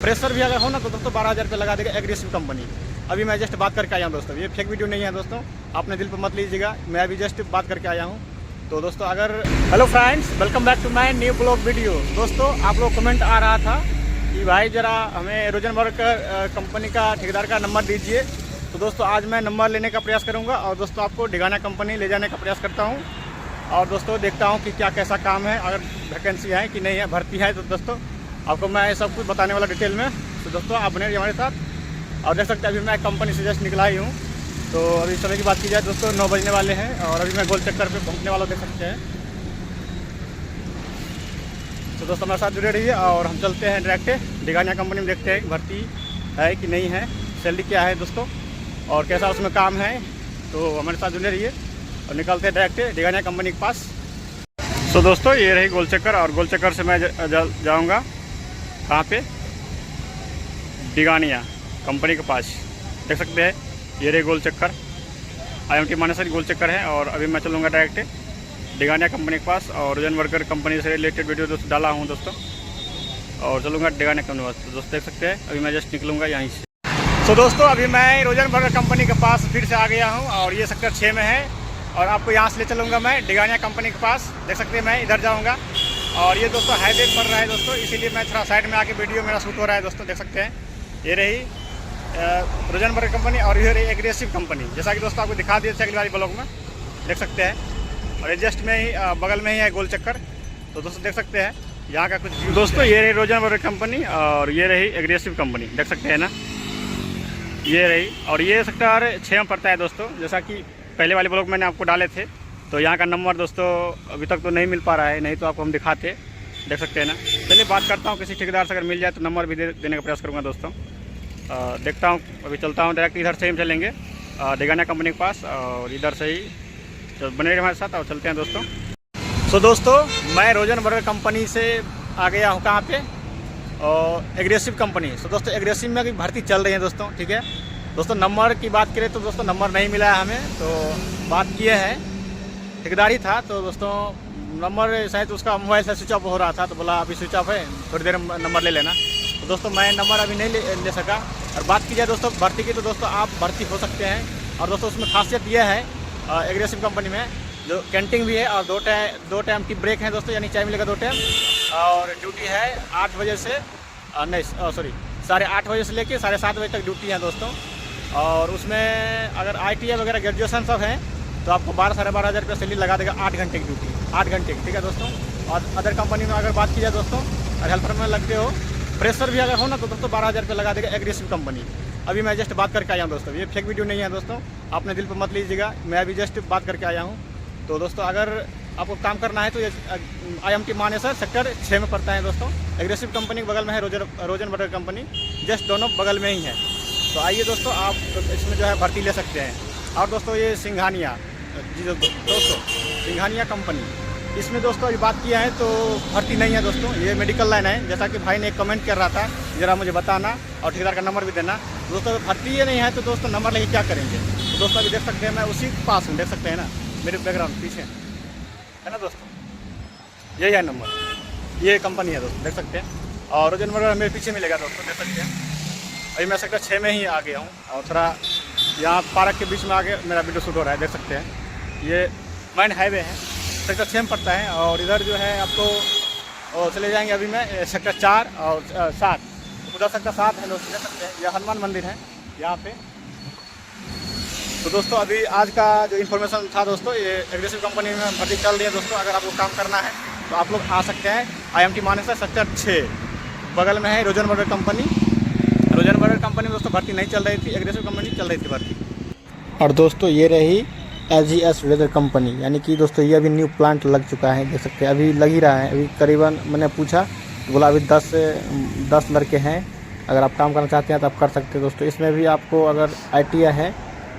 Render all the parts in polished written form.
Fresher भी अगर हो ना तो दोस्तों 12,000 रुपये लगा देगा एग्रेसिव कंपनी। अभी मैं जस्ट बात करके आया हूँ दोस्तों, ये फेक वीडियो नहीं है दोस्तों, आपने दिल पर मत लीजिएगा, मैं अभी जस्ट बात करके आया हूँ। तो दोस्तों अगर hello friends, welcome back to my new blog video. दोस्तों आप लोग कमेंट आ रहा था कि भाई ज़रा हमें रोजनबर्ग कंपनी का ठेकेदार का नंबर दीजिए। तो दोस्तों आज मैं नंबर लेने का प्रयास करूँगा और दोस्तों आपको डिगाना कंपनी ले जाने का प्रयास करता हूँ और दोस्तों देखता हूँ कि क्या कैसा काम है, अगर वैकेंसी है कि नहीं है, भर्ती है, तो दोस्तों आपको मैं सब कुछ बताने वाला डिटेल में। तो दोस्तों आप बने रहिए हमारे साथ। और देख सकते हैं अभी मैं कंपनी से जस्ट निकला ही हूँ। तो अभी समय की बात की जाए दोस्तों 9 बजने वाले हैं और अभी मैं गोल चक्कर पे पहुँचने वाला देख सकते हैं। तो दोस्तों हमारे साथ जुड़े रहिए और हम चलते हैं डायरेक्ट डिगाना कंपनी में, देखते हैं भर्ती है कि नहीं है, सैलरी क्या है दोस्तों और कैसा उसमें काम है। तो हमारे साथ जुड़े रहिए और निकलते हैं डायरेक्ट डिगाना कंपनी के पास। तो दोस्तों ये रही गोल चक्कर और गोल चक्कर से मैं जाऊँगा कहाँ पे, डिगानिया कंपनी के पास। देख सकते हैं ये रही गोल चक्कर, IMT मानेसर गोल चक्कर है और अभी मैं चलूँगा डायरेक्ट डिगानिया कंपनी के पास और रोजनबर्ग कंपनी से रिलेटेड वीडियो दोस्तों डाला हूँ दोस्तों और चलूँगा डिगानिया कंपनी के पास। तो दोस्तों देख सकते हैं अभी मैं जस्ट निकलूँगा यहीं से। तो दोस्तों अभी मैं रोजनबर्ग कंपनी के पास फिर से आ गया हूँ और ये सेक्टर 6 में है और आपको यहाँ से ले चलूँगा मैं डिगानिया कंपनी के पास। देख सकते हैं मैं इधर जाऊँगा और ये दोस्तों हाईवे पड़ रहा है दोस्तों, इसीलिए मैं थोड़ा साइड में आके वीडियो मेरा शूट हो रहा है दोस्तों। देख सकते हैं ये रही रोजनबर्ग कंपनी और ये रही एग्रेसिव कंपनी, जैसा कि दोस्तों आपको दिखा दिया अगली वाली ब्लॉग में, देख सकते हैं। और जस्ट में ही बगल में ही है गोल चक्कर। तो दोस्तों देख सकते हैं यहाँ का कुछ दोस्तों, ये रही रोजनबर्ग कंपनी और ये रही एग्रेसिव कंपनी, देख सकते हैं ना, ये रही। और ये सेक्टर 6 में पड़ता है दोस्तों, जैसा कि पहले वाले ब्लॉग मैंने आपको डाले थे। तो यहाँ का नंबर दोस्तों अभी तक तो नहीं मिल पा रहा है, नहीं तो आपको हम दिखाते, देख सकते हैं ना। चलिए बात करता हूँ किसी ठेकेदार से, अगर मिल जाए तो नंबर भी देने का प्रयास करूँगा दोस्तों। देखता हूँ, अभी चलता हूँ डायरेक्ट, इधर से ही चलेंगे डिगाना कंपनी के पास और इधर से ही बने रहिए हमारे साथ और चलते हैं दोस्तों। तो दोस्तों मैं रोजनबर्ग कंपनी से आ गया हूँ कहाँ पे, और एग्रेसिव कंपनी। तो दोस्तों एग्रेसिव में अभी भर्ती चल रही है दोस्तों, ठीक है दोस्तों। नंबर की बात करें तो दोस्तों नंबर नहीं मिला है हमें, तो बात किए हैं ठेकेदार ही था। तो दोस्तों नंबर शायद उसका मोबाइल से स्विच ऑफ हो रहा था, तो बोला अभी स्विच ऑफ है, थोड़ी देर नंबर ले लेना। तो दोस्तों मैं नंबर अभी नहीं ले सका। और बात की जाए दोस्तों भर्ती की, तो दोस्तों आप भर्ती हो सकते हैं और दोस्तों उसमें खासियत यह है एग्रेसिव कंपनी में जो कैंटीन भी है और दो टाइम टी ब्रेक है दोस्तों, यानी चाय मिलेगा 2 टाइम। और ड्यूटी है 8 बजे से नहीं 8:30 बजे से लेकर 7:30 बजे तक ड्यूटी है दोस्तों। और उसमें अगर ITI वगैरह ग्रेजुएशन सब हैं तो आपको 12-12.5 हज़ार रुपये सैलरी लगा देगा, 8 घंटे की ड्यूटी, 8 घंटे की, ठीक है दोस्तों। और अदर कंपनी में अगर बात की जाए दोस्तों, और हेल्पर में लगते हो, फ्रेशर भी अगर हो ना तो दोस्तों 12,000 रुपये लगा देगा एग्रेसिव कंपनी। अभी मैं जस्ट बात करके आया हूँ दोस्तों, ये फेक वीडियो नहीं है दोस्तों, आपने दिल पर मत लीजिएगा, मैं अभी जस्ट बात करके आया हूँ। तो दोस्तों अगर आपको काम करना है तो ये IMT मानेसर सेक्टर 6 में पड़ता है दोस्तों। एग्रेसिव कंपनी के बगल में है रोजनबर्ग कंपनी, जस्ट दोनों बगल में ही है। तो आइए दोस्तों आप इसमें जो है भर्ती ले सकते हैं। और दोस्तों ये सिंघानिया जी दोस्तों सिंघानिया कंपनी, इसमें दोस्तों अभी बात किया है तो भर्ती नहीं है दोस्तों, ये मेडिकल लाइन है। जैसा कि भाई ने एक कमेंट कर रहा था, ज़रा मुझे बताना और ठेकेदार का नंबर भी देना। दोस्तों भर्ती ये नहीं है तो दोस्तों नंबर लेके क्या करेंगे। तो दोस्तों अभी देख सकते हैं मैं उसी के पास हूँ, देख सकते हैं ना मेरे बैकग्राउंड पीछे है ना दोस्तों, यही है नंबर, ये कंपनी है दोस्तों, देख सकते हैं। और रोजनबर्ग मेरे पीछे मिलेगा दोस्तों, देख सकते हैं। अभी मैं सेक्टर 6 में ही आ गया हूँ और थोड़ा यहाँ पार्क के बीच में आके मेरा वीडियो शूट हो रहा है, देख सकते हैं। ये मेन हाईवे है, सेक्टर 6 में पड़ता है। और इधर जो है आपको चले जाएंगे अभी मैं सेक्टर 4 और 7, उधर सेक्टर 7 है दोस्तों, देख सकते हैं। यह हनुमान मंदिर है यहाँ पे। तो दोस्तों अभी आज का जो इन्फॉर्मेशन था दोस्तों, ये एग्रेसिव कंपनी में भर्ती चल रही है दोस्तों। अगर आपको काम करना है तो आप लोग आ सकते हैं। IMT मानेसर सेक्टर 6 बगल में है रोजनबर्ग कंपनी। रोजनबर्ग कंपनी में दोस्तों भर्ती नहीं चल रही थी, एग्रेसिव कंपनी चल रही थी भर्ती। और दोस्तों ये रही LGS वेदर कंपनी, यानी कि दोस्तों ये अभी न्यू प्लांट लग चुका है, देख सकते हैं। अभी लग ही रहा है, अभी करीबन मैंने पूछा तो बोला अभी 10 लड़के हैं, अगर आप काम करना चाहते हैं तो आप कर सकते हैं दोस्तों। इसमें भी आपको अगर ITI है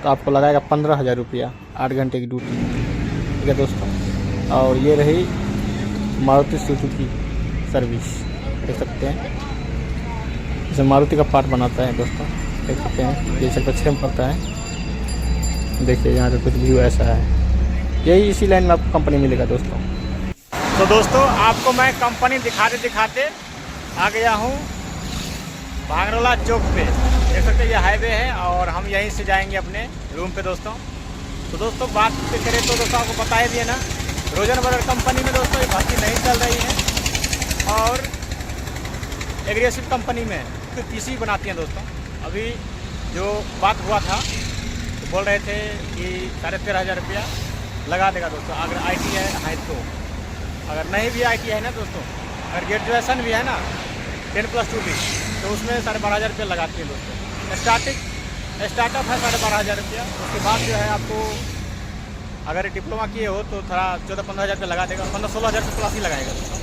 तो आपको लगाएगा 15,000 रुपया, 8 घंटे की ड्यूटी, ठीक है दोस्तों। और ये रही मारुति सुजुकी सर्विस, देख सकते हैं। जैसे मारुति का पार्ट बनाता है दोस्तों, देख सकते हैं। ये सेक्टर 6 में पड़ता है, देखिए यहाँ का कुछ व्यू ऐसा है। यही इसी लाइन में आपको कंपनी मिलेगा दोस्तों। तो दोस्तों आपको मैं कंपनी दिखाते दिखाते आ गया हूँ भांगरोला चौक पे देख सकते हैं, ये हाईवे है और हम यहीं से जाएंगे अपने रूम पे दोस्तों। तो दोस्तों बात करें तो दोस्तों आपको बता ही दिए ना, रोजनबर्गर कंपनी में दोस्तों ये भर्ती नहीं चल रही है और एग्रेसिव कंपनी में तो पीसी बनाती हैं दोस्तों। अभी जो बात हुआ था तो बोल रहे थे कि 13,500 रुपया लगा देगा दोस्तों, अगर ITI है तो। अगर नहीं भी ITI है ना दोस्तों, अगर ग्रेजुएशन भी है ना 10+2 भी, तो उसमें 12,500 रुपया लगाती है दोस्तों। स्टार्टअप है 12,500 रुपया। उसके बाद जो है आपको अगर डिप्लोमा किए हो तो थोड़ा 14-15,000 रुपया लगा देगा, 15-16 हज़ार से प्लस ही लगाएगा दोस्तों।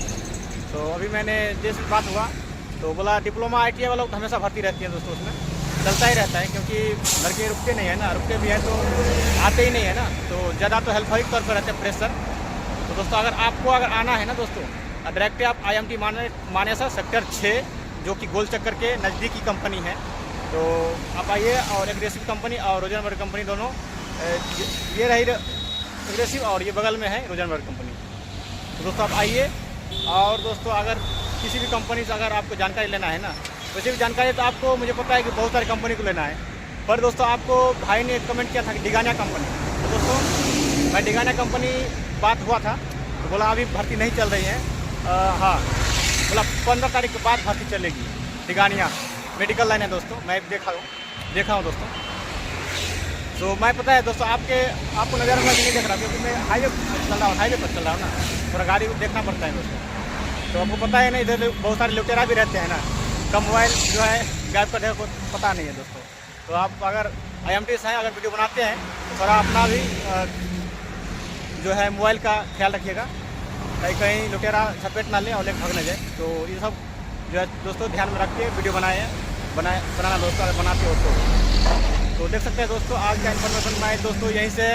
तो अभी मैंने जैसे बात हुआ तो बोला डिप्लोमा ITI वालों को हमेशा भर्ती रहती है दोस्तों, उसमें चलता ही रहता है क्योंकि लड़के रुकते नहीं है ना, रुकते भी हैं तो आते ही नहीं है ना, तो ज़्यादा तो हेल्पफुल तौर पर रहते हैं फ्रेशर। तो दोस्तों अगर आपको आना है ना दोस्तों, डायरेक्ट आप IMT मानेसर सेक्टर 6 जो कि गोल चक्कर के नज़दीक की कंपनी है, तो आप आइए। और एग्रेसिव कंपनी और रोजनबर्गर कंपनी दोनों, ये रही एग्रेसिव और ये बगल में है रोजनबर्गर कंपनी। तो दोस्तों आप आइए। और दोस्तों अगर किसी भी कंपनी से अगर आपको जानकारी लेना है ना, वैसे भी जानकारी तो आपको मुझे पता है कि बहुत सारी कंपनी को लेना है, पर दोस्तों आपको भाई ने कमेंट किया था कि डिगानिया कंपनी। तो दोस्तों मैं डिगानिया कंपनी बात हुआ था तो बोला अभी भर्ती नहीं चल रही है। हाँ बोला 15 तारीख के बाद भर्ती चलेगी। डिगानिया मेडिकल लाइन है दोस्तों, मैं देखा हूँ दोस्तों। तो मैं पता है दोस्तों आपको नज़र में नहीं देख रहा क्योंकि मैं हाईवे पर चल रहा हूँ ना, थोड़ा गाड़ी को देखना पड़ता है दोस्तों। तो आपको पता है ना, इधर बहुत सारे लुटेरा भी रहते हैं ना, कम मोबाइल जो है गायब कर को पता नहीं है दोस्तों। तो आप अगर IMT से हैं, अगर वीडियो बनाते हैं तो थोड़ा अपना भी जो है मोबाइल का ख्याल रखिएगा, कहीं लुटेरा झपेट ना ले और लेकर भाग ना जाए। तो ये सब जो है दोस्तों ध्यान में रख के वीडियो बनाना दोस्तों, अगर बनाते हो तो देख सकते हैं दोस्तों। आज का इन्फॉर्मेशन मैं दोस्तों यहीं से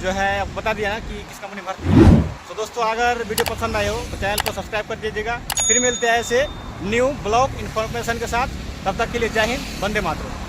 जो है बता दिया ना कि किस कंपनी भर्ती है। तो दोस्तों अगर वीडियो पसंद आए हो तो चैनल को सब्सक्राइब कर दीजिएगा। फिर मिलते हैं ऐसे न्यू ब्लॉग इन्फॉर्मेशन के साथ, तब तक के लिए जय हिंद, वंदे मातरम।